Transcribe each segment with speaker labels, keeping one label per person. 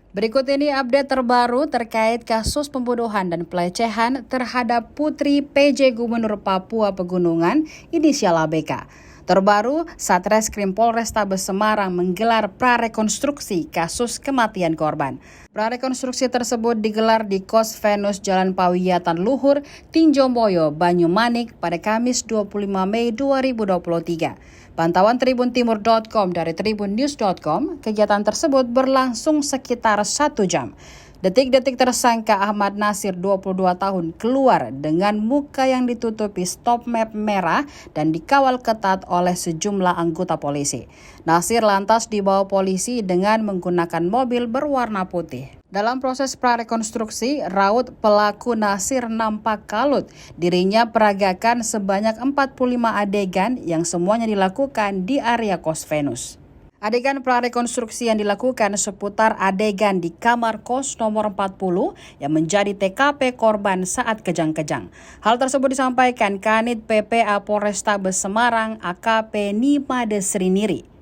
Speaker 1: Berikut ini update terbaru terkait kasus pembunuhan dan pelecehan terhadap Putri PJ Gubernur Papua Pegunungan inisial ABK. Terbaru, Satreskrim Polrestabes Semarang menggelar prarekonstruksi kasus kematian korban. Prarekonstruksi tersebut digelar di Kos Venus Jalan Pawiyatan Luhur, Tinjomboyo, Banyumanik pada Kamis 25 Mei 2023. Pantauan tribuntimur.com dari tribunnews.com, kegiatan tersebut berlangsung sekitar 1 jam. Detik-detik tersangka Ahmad Nasir 22 tahun keluar dengan muka yang ditutupi stop map merah dan dikawal ketat oleh sejumlah anggota polisi. Nasir lantas dibawa polisi dengan menggunakan mobil berwarna putih. Dalam proses prarekonstruksi, raut pelaku Nasir nampak kalut. Dirinya peragakan sebanyak 45 adegan yang semuanya dilakukan di area Kos Venus. Adegan prarekonstruksi yang dilakukan seputar adegan di kamar kos nomor 40 yang menjadi TKP korban saat kejang-kejang. Hal tersebut disampaikan Kanit PPA Polrestabes Semarang AKP Nimade Sriniri.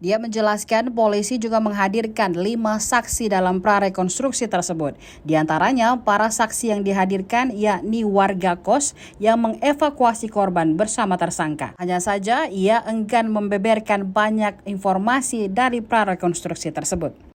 Speaker 1: Dia menjelaskan polisi juga menghadirkan 5 saksi dalam prarekonstruksi tersebut. Di antaranya para saksi yang dihadirkan yakni warga kos yang mengevakuasi korban bersama tersangka. Hanya saja ia enggan membeberkan banyak informasi dari prarekonstruksi tersebut.